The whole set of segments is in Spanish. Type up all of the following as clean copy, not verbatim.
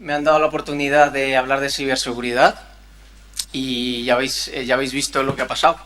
me han dado la oportunidad de hablar de ciberseguridad y ya habéis visto lo que ha pasado.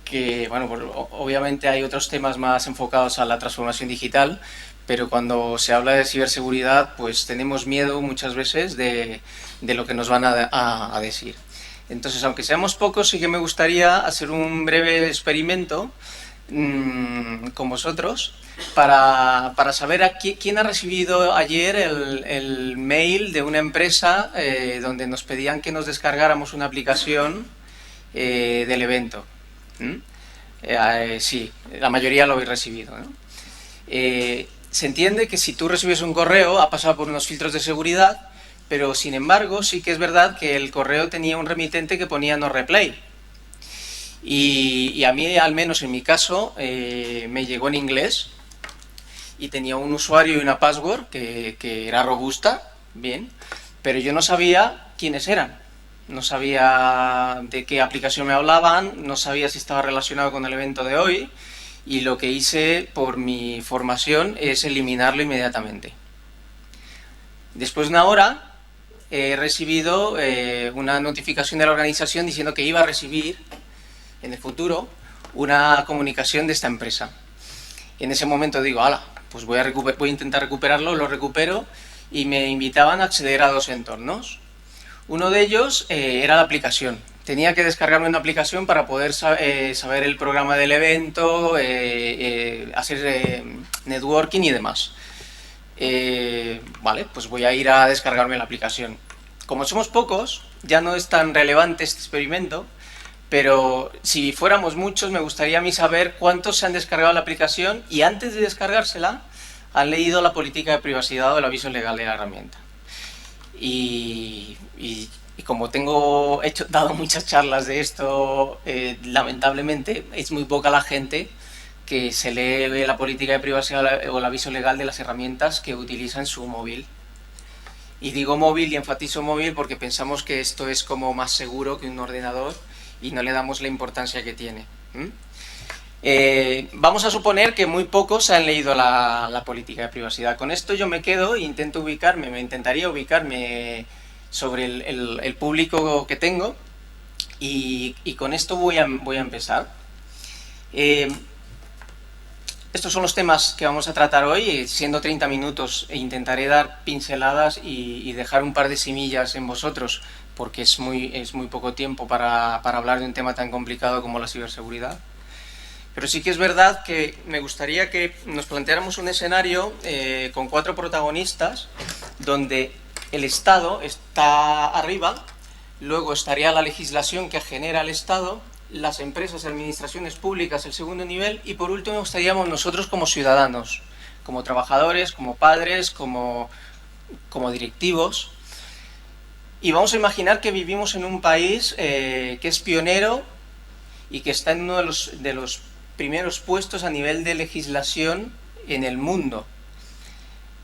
Que, bueno, pues, obviamente hay otros temas más enfocados a la transformación digital, pero cuando se habla de ciberseguridad, pues tenemos miedo muchas veces de lo que nos van a decir. Entonces, aunque seamos pocos, sí que me gustaría hacer un breve experimento con vosotros para saber quién ha recibido ayer el mail de una empresa donde nos pedían que nos descargáramos una aplicación del evento. ¿Mm? Sí, la mayoría lo habéis recibido, ¿no? Se entiende que si tú recibes un correo ha pasado por unos filtros de seguridad, pero sin embargo sí que es verdad que el correo tenía un remitente que ponía no replay. Y a mí, al menos en mi caso, me llegó en inglés y tenía un usuario y una password que era robusta, bien, pero yo no sabía quiénes eran. No sabía de qué aplicación me hablaban, no sabía si estaba relacionado con el evento de hoy, y lo que hice por mi formación es eliminarlo inmediatamente. Después de una hora he recibido una notificación de la organización diciendo que iba a recibir en el futuro una comunicación de esta empresa. En ese momento digo, ala, pues voy a intentar recuperarlo, lo recupero, y me invitaban a acceder a dos entornos. Uno de ellos era la aplicación. Tenía que descargarme una aplicación para poder saber el programa del evento, hacer networking y demás. Vale, pues voy a ir a descargarme la aplicación. Como somos pocos, ya no es tan relevante este experimento, pero si fuéramos muchos, me gustaría a mí saber cuántos se han descargado la aplicación y antes de descargársela han leído la política de privacidad o el aviso legal de la herramienta. Y como dado muchas charlas de esto, lamentablemente es muy poca la gente que se lee la política de privacidad o el aviso legal de las herramientas que utiliza en su móvil. Y digo móvil y enfatizo móvil porque pensamos que esto es como más seguro que un ordenador y no le damos la importancia que tiene. Vamos a suponer que muy pocos han leído la política de privacidad. Con esto yo me quedo e intentaría ubicarme sobre el público que tengo y con esto voy a empezar. Estos son los temas que vamos a tratar hoy, siendo 30 minutos, e intentaré dar pinceladas y dejar un par de semillas en vosotros, porque es muy poco tiempo para hablar de un tema tan complicado como la ciberseguridad. Pero sí que es verdad que me gustaría que nos planteáramos un escenario con 4 protagonistas, donde el Estado está arriba, luego estaría la legislación que genera el Estado, las empresas y administraciones públicas el segundo nivel, y por último estaríamos nosotros como ciudadanos, como trabajadores, como padres, como directivos. Y vamos a imaginar que vivimos en un país que es pionero y que está en uno de los primeros puestos a nivel de legislación en el mundo.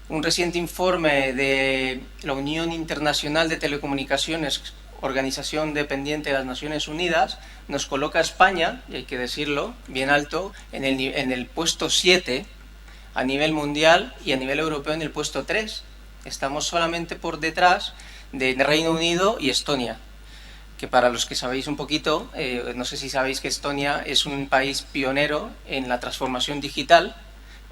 Un reciente informe de la Unión Internacional de Telecomunicaciones, organización dependiente de las Naciones Unidas, nos coloca a España, y hay que decirlo, bien alto, en el puesto 7 a nivel mundial y a nivel europeo en el puesto 3. Estamos solamente por detrás de Reino Unido y Estonia, que para los que sabéis un poquito, no sé si sabéis que Estonia es un país pionero en la transformación digital,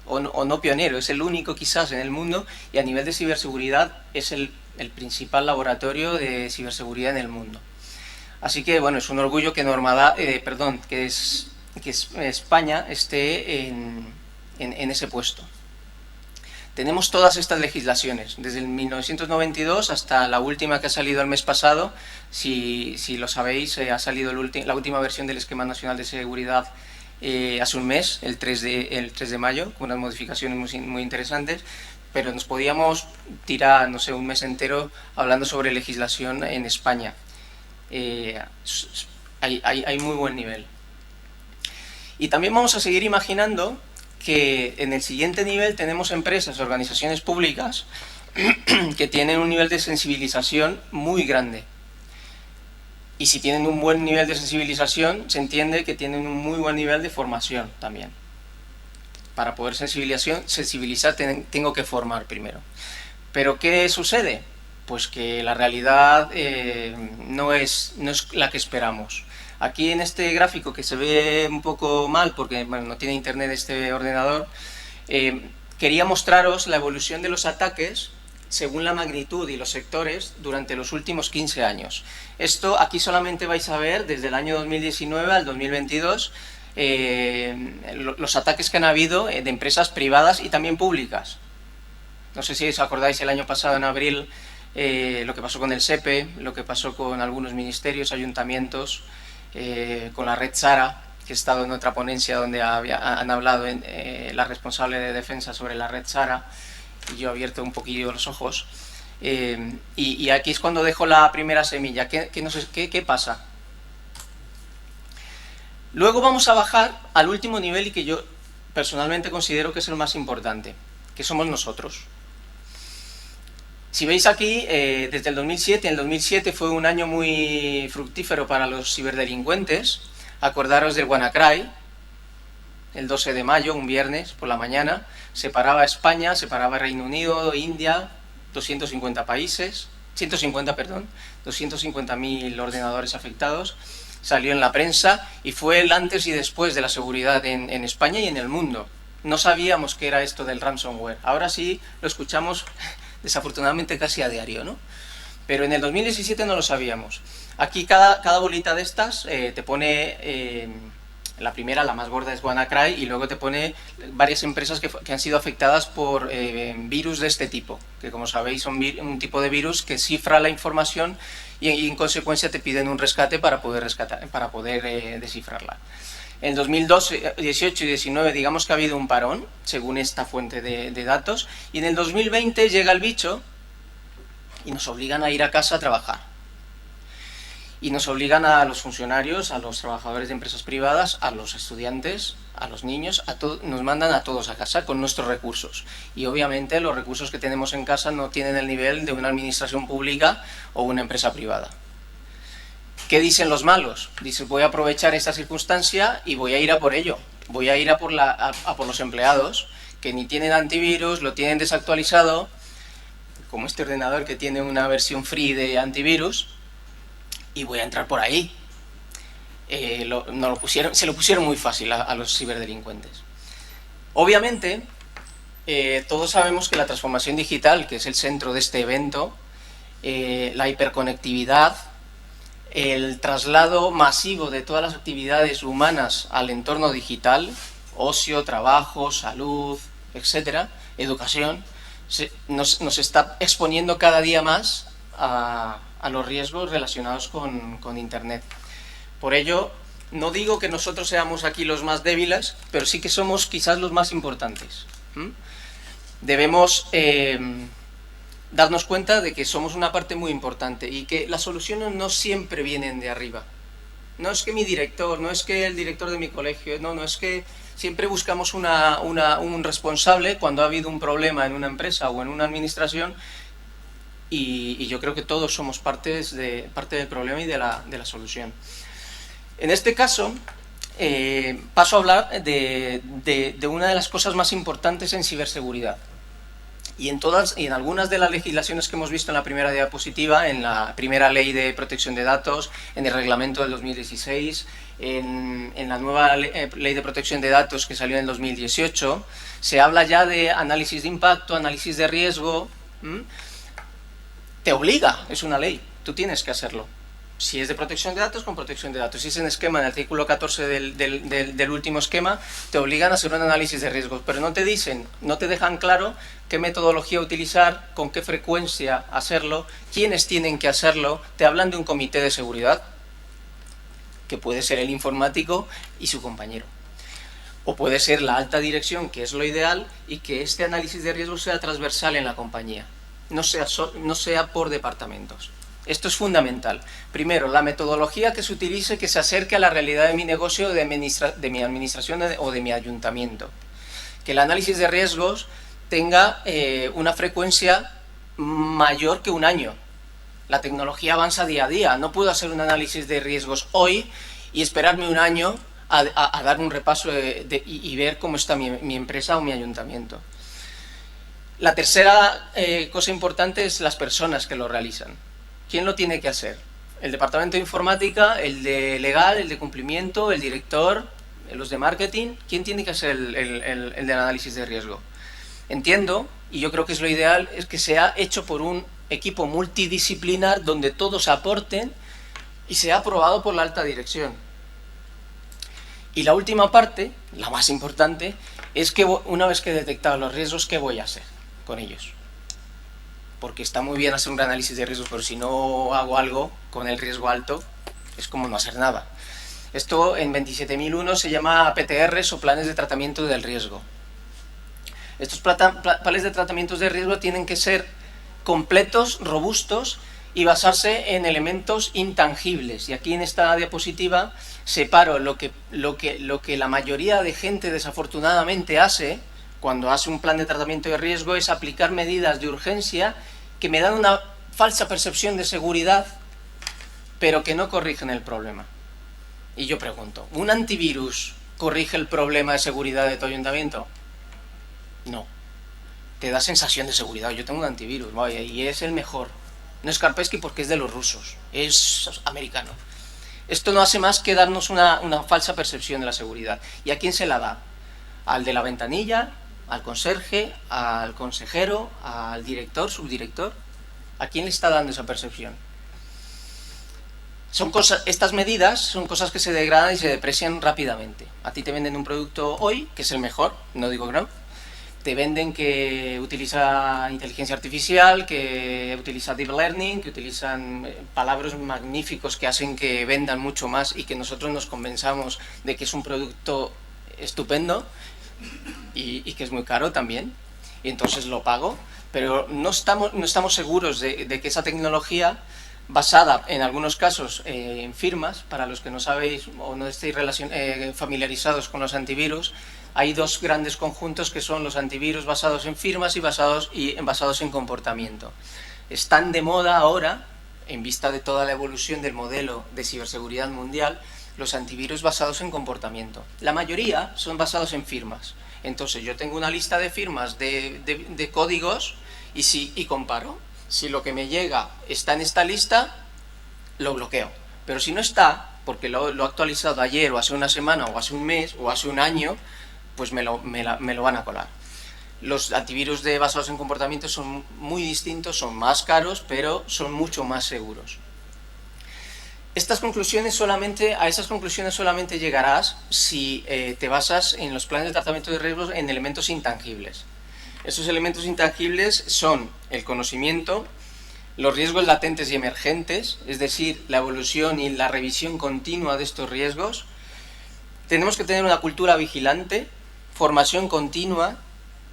o no pionero, es el único quizás en el mundo, y a nivel de ciberseguridad es el principal laboratorio de ciberseguridad en el mundo. Así que bueno, es un orgullo que España esté en ese puesto. Tenemos todas estas legislaciones, desde el 1992 hasta la última que ha salido el mes pasado. Si lo sabéis, ha salido la última versión del Esquema Nacional de Seguridad hace un mes, el 3 de mayo, con unas modificaciones muy interesantes, pero nos podíamos tirar, no sé, un mes entero hablando sobre legislación en España. Hay muy buen nivel. Y también vamos a seguir imaginando que en el siguiente nivel tenemos empresas, organizaciones públicas que tienen un nivel de sensibilización muy grande. Y si tienen un buen nivel de sensibilización, se entiende que tienen un muy buen nivel de formación también. Para poder sensibilizar tengo que formar primero. Pero ¿qué sucede? Pues que la realidad no es la que esperamos. Aquí en este gráfico, que se ve un poco mal porque bueno, no tiene internet este ordenador, quería mostraros la evolución de los ataques según la magnitud y los sectores durante los últimos 15 años. Esto aquí solamente vais a ver desde el año 2019 al 2022 los ataques que han habido de empresas privadas y también públicas. No sé si os acordáis el año pasado, en abril, lo que pasó con el SEPE, lo que pasó con algunos ministerios, ayuntamientos, con la red Sara, que he estado en otra ponencia donde han hablado la responsable de defensa sobre la red Sara, y yo he abierto un poquillo los ojos. Y aquí es cuando dejo la primera semilla. ¿Qué pasa? Luego vamos a bajar al último nivel y que yo personalmente considero que es el más importante, que somos nosotros. Si veis aquí, desde el 2007 fue un año muy fructífero para los ciberdelincuentes. Acordaros del WannaCry, el 12 de mayo, un viernes por la mañana, separaba España, separaba Reino Unido, India, 250 países, 250.000 ordenadores afectados, salió en la prensa y fue el antes y después de la seguridad en España y en el mundo. No sabíamos qué era esto del ransomware, ahora sí lo escuchamos desafortunadamente casi a diario, ¿no? Pero en el 2017 no lo sabíamos. Aquí cada bolita de estas te pone, la primera, la más gorda es WannaCry, y luego te pone varias empresas que han sido afectadas por virus de este tipo, que como sabéis son un tipo de virus que cifra la información y en consecuencia te piden un rescate para poder descifrarla. En 2018 y 2019 digamos que ha habido un parón, según esta fuente de datos, y en el 2020 llega el bicho y nos obligan a ir a casa a trabajar. Y nos obligan a los funcionarios, a los trabajadores de empresas privadas, a los estudiantes, a los niños, nos mandan a todos a casa con nuestros recursos. Y obviamente los recursos que tenemos en casa no tienen el nivel de una administración pública o una empresa privada. ¿Qué dicen los malos? Dicen, voy a aprovechar esta circunstancia y voy a ir a por ello. Voy a ir a por los empleados que ni tienen antivirus, lo tienen desactualizado, como este ordenador que tiene una versión free de antivirus, y voy a entrar por ahí. Se lo pusieron muy fácil a los ciberdelincuentes. Obviamente, todos sabemos que la transformación digital, que es el centro de este evento, la hiperconectividad, el traslado masivo de todas las actividades humanas al entorno digital, ocio, trabajo, salud, etcétera, educación, nos está exponiendo cada día más a los riesgos relacionados con Internet. Por ello, no digo que nosotros seamos aquí los más débiles, pero sí que somos quizás los más importantes. Debemos darnos cuenta de que somos una parte muy importante y que las soluciones no siempre vienen de arriba. No es que mi director, no es que el director de mi colegio, no es que siempre buscamos un responsable cuando ha habido un problema en una empresa o en una administración, y yo creo que todos somos parte del problema y de la solución. En este caso, paso a hablar de una de las cosas más importantes en ciberseguridad. Y en algunas de las legislaciones que hemos visto en la primera diapositiva, en la primera ley de protección de datos, en el reglamento del 2016, en la nueva ley de protección de datos que salió en el 2018, se habla ya de análisis de impacto, análisis de riesgo. Te obliga, es una ley, tú tienes que hacerlo. Si es de protección de datos, con protección de datos. Si es en esquema, en el artículo 14 del último esquema, te obligan a hacer un análisis de riesgos, pero no te dicen, no te dejan claro qué metodología utilizar, con qué frecuencia hacerlo, quiénes tienen que hacerlo. Te hablan de un comité de seguridad, que puede ser el informático y su compañero. O puede ser la alta dirección, que es lo ideal, y que este análisis de riesgos sea transversal en la compañía, no sea por departamentos. Esto es fundamental. Primero, la metodología que se utilice, que se acerque a la realidad de mi negocio, de mi administración o de mi ayuntamiento. Que el análisis de riesgos tenga una frecuencia mayor que un año. La tecnología avanza día a día. No puedo hacer un análisis de riesgos hoy y esperarme un año a dar un repaso y ver cómo está mi empresa o mi ayuntamiento. La tercera cosa importante es las personas que lo realizan. ¿Quién lo tiene que hacer? El departamento de informática, el de legal, el de cumplimiento, el director, los de marketing. ¿Quién tiene que hacer el del análisis de riesgo? Entiendo, y yo creo que es lo ideal, es que sea hecho por un equipo multidisciplinar donde todos aporten y sea aprobado por la alta dirección. Y la última parte, la más importante, es que una vez que he detectado los riesgos, ¿qué voy a hacer con ellos? Porque está muy bien hacer un análisis de riesgos, pero si no hago algo con el riesgo alto, es como no hacer nada. Esto en 27001 se llama PTRs o planes de tratamiento del riesgo. Estos planes de tratamientos de riesgo tienen que ser completos, robustos y basarse en elementos intangibles. Y aquí en esta diapositiva separo lo que la mayoría de gente desafortunadamente hace cuando hace un plan de tratamiento de riesgo, es aplicar medidas de urgencia que me dan una falsa percepción de seguridad, pero que no corrigen el problema. Y yo pregunto, ¿un antivirus corrige el problema de seguridad de tu ayuntamiento? No. Te da sensación de seguridad. Yo tengo un antivirus, vaya, y es el mejor. No es Kaspersky porque es de los rusos, es americano. Esto no hace más que darnos una falsa percepción de la seguridad. ¿Y a quién se la da? Al de la ventanilla, al conserje, al consejero, al director, subdirector. ¿A quién le está dando esa percepción? Estas medidas son cosas que se degradan y se deprecian rápidamente. A ti te venden un producto hoy, que es el mejor, no digo que no. Te venden que utiliza inteligencia artificial, que utiliza deep learning, que utilizan palabras magníficos que hacen que vendan mucho más y que nosotros nos convenzamos de que es un producto estupendo y que es muy caro también, y entonces lo pago, pero no estamos seguros de que esa tecnología, basada en algunos casos en firmas, para los que no sabéis o no estéis familiarizados con los antivirus, hay dos grandes conjuntos que son los antivirus basados en firmas y basados en comportamiento. Están de moda ahora, en vista de toda la evolución del modelo de ciberseguridad mundial, los antivirus basados en comportamiento. La mayoría son basados en firmas. Entonces yo tengo una lista de firmas de códigos y comparo. Si lo que me llega está en esta lista, lo bloqueo. Pero si no está, porque lo he actualizado ayer o hace una semana o hace un mes o hace un año, pues me lo van a colar. Los antivirus basados en comportamiento son muy distintos, son más caros, pero son mucho más seguros. A esas conclusiones solamente llegarás si te basas en los planes de tratamiento de riesgos en elementos intangibles. Esos elementos intangibles son el conocimiento, los riesgos latentes y emergentes, es decir, la evolución y la revisión continua de estos riesgos. Tenemos que tener una cultura vigilante, formación continua,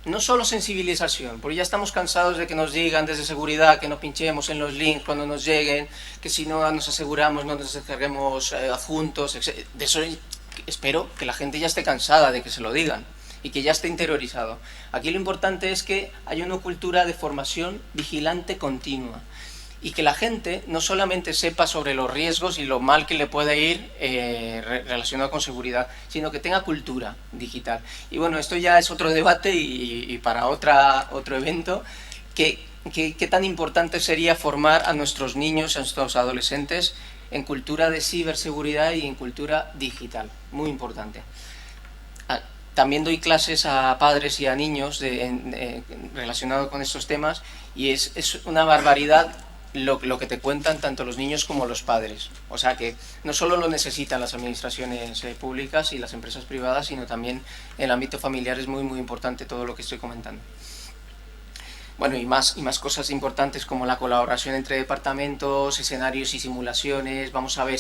no solo sensibilización, porque ya estamos cansados de que nos digan desde seguridad que no pinchemos en los links cuando nos lleguen, que si no nos aseguramos no nos descarguemos adjuntos, etc. De eso espero que la gente ya esté cansada de que se lo digan y que ya esté interiorizado. Aquí lo importante es que haya una cultura de formación vigilante continua y que la gente no solamente sepa sobre los riesgos y lo mal que le puede ir relacionado con seguridad, sino que tenga cultura digital. Y bueno, esto ya es otro debate y para otro evento, qué tan importante sería formar a nuestros niños, a nuestros adolescentes en cultura de ciberseguridad y en cultura digital, muy importante. También doy clases a padres y a niños relacionados con estos temas y es una barbaridad lo que te cuentan tanto los niños como los padres. O sea que no solo lo necesitan las administraciones públicas y las empresas privadas, sino también en el ámbito familiar es muy muy importante todo lo que estoy comentando. Bueno, y más cosas importantes como la colaboración entre departamentos, escenarios y simulaciones. Vamos a ver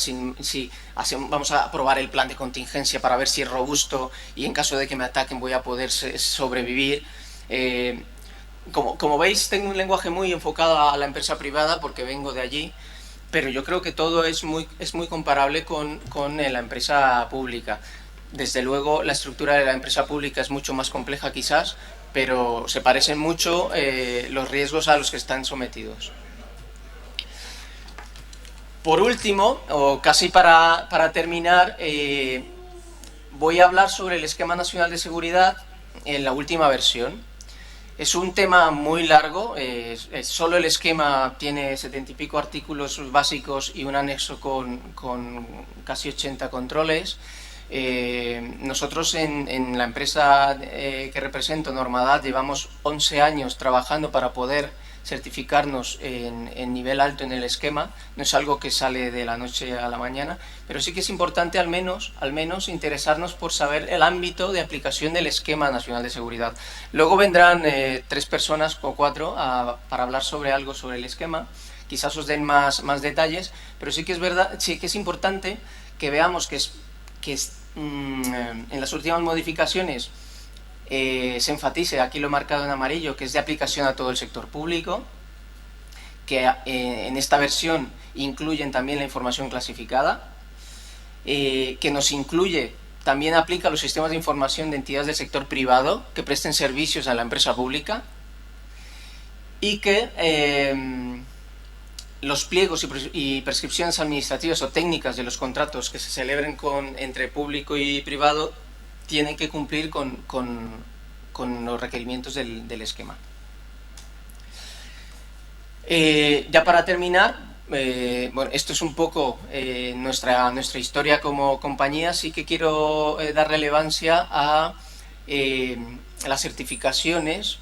vamos a probar el plan de contingencia para ver si es robusto y en caso de que me ataquen voy a poder sobrevivir. Como veis, tengo un lenguaje muy enfocado a la empresa privada porque vengo de allí, pero yo creo que todo es muy comparable con la empresa pública. Desde luego, la estructura de la empresa pública es mucho más compleja quizás, pero se parecen mucho los riesgos a los que están sometidos. Por último, o casi para terminar, voy a hablar sobre el Esquema Nacional de Seguridad en la última versión. Es un tema muy largo, solo el esquema tiene 70 y pico artículos básicos y un anexo con casi 80 controles. Nosotros en la empresa que represento, Normadad, llevamos 11 años trabajando para poder certificarnos en nivel alto en el esquema. No es algo que sale de la noche a la mañana, pero sí que es importante al menos interesarnos por saber el ámbito de aplicación del esquema nacional de seguridad. Luego vendrán 3 personas o 4 para hablar sobre algo sobre el esquema. Quizás os den más detalles, pero sí que es verdad, sí que es importante que veamos que en las últimas modificaciones se enfatice, aquí lo he marcado en amarillo, que es de aplicación a todo el sector público, que en esta versión incluyen también la información clasificada, que nos incluye, también aplica los sistemas de información de entidades del sector privado que presten servicios a la empresa pública, y que los pliegos y prescripciones administrativas o técnicas de los contratos que se celebren entre público y privado tienen que cumplir con los requerimientos del esquema. Ya para terminar, bueno, esto es un poco nuestra historia como compañía. Sí que quiero dar relevancia a las certificaciones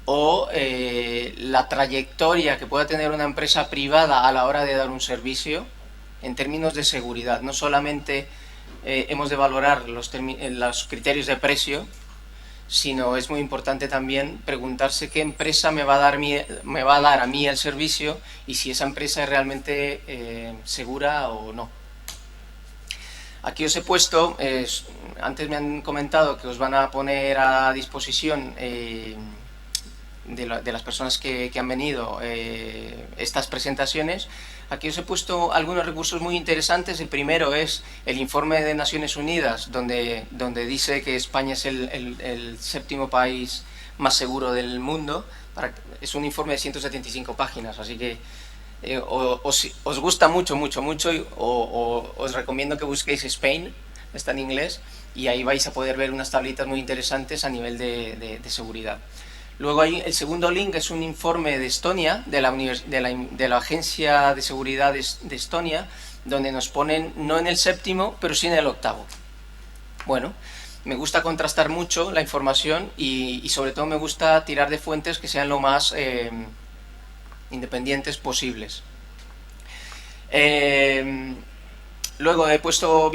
o la trayectoria que pueda tener una empresa privada a la hora de dar un servicio en términos de seguridad. No solamente hemos de valorar los criterios de precio, sino es muy importante también preguntarse qué empresa me va a dar a mí el servicio y si esa empresa es realmente segura o no. Aquí os he puesto, antes me han comentado que os van a poner a disposición de las personas que han venido estas presentaciones. Aquí os he puesto algunos recursos muy interesantes. El primero es el informe de Naciones Unidas, donde dice que España es el 7º país más seguro del mundo. Es un informe de 175 páginas, así que os gusta mucho, os recomiendo que busquéis Spain, está en inglés, y ahí vais a poder ver unas tablitas muy interesantes a nivel de seguridad. Luego el segundo link es un informe de Estonia, de la Agencia de Seguridad de Estonia, donde nos ponen no en el 7º, pero sí en el 8º. Bueno, me gusta contrastar mucho la información y sobre todo me gusta tirar de fuentes que sean lo más independientes posibles. Luego he puesto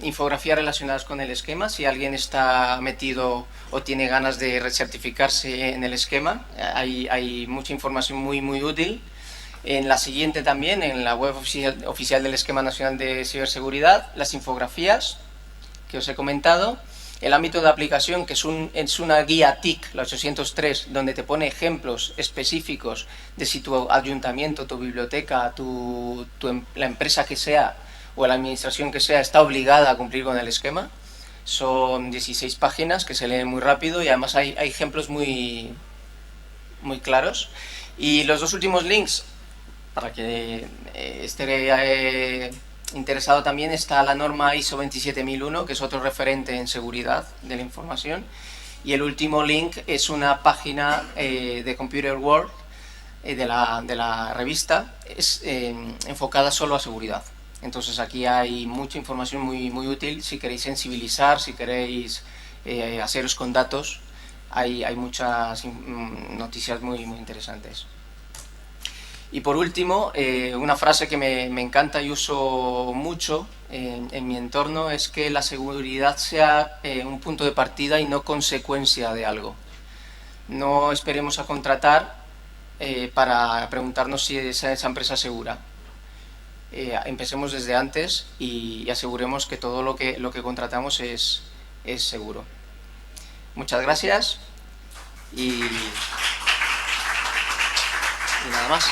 infografías relacionadas con el esquema, si alguien está metido o tiene ganas de recertificarse en el esquema, hay mucha información muy útil. En la siguiente también, en la web oficial del Esquema Nacional de Ciberseguridad, las infografías que os he comentado, el ámbito de aplicación, que es una guía TIC, la 803, donde te pone ejemplos específicos de si tu ayuntamiento, tu biblioteca, la empresa que sea o la administración que sea está obligada a cumplir con el esquema. Son 16 páginas que se leen muy rápido y además hay ejemplos muy claros. Y los 2 últimos links, para que esté interesado también, está la norma ISO 27001, que es otro referente en seguridad de la información. Y el último link es una página de Computer World, de la revista, enfocada solo a seguridad. Entonces aquí hay mucha información muy útil si queréis sensibilizar, si queréis haceros con datos. Hay muchas noticias muy interesantes. Y por último, una frase que me encanta y uso mucho en mi entorno es que la seguridad sea un punto de partida y no consecuencia de algo. No esperemos a contratar para preguntarnos si esa empresa es segura. Empecemos desde antes y aseguremos que todo lo que contratamos es seguro. Muchas gracias y nada más.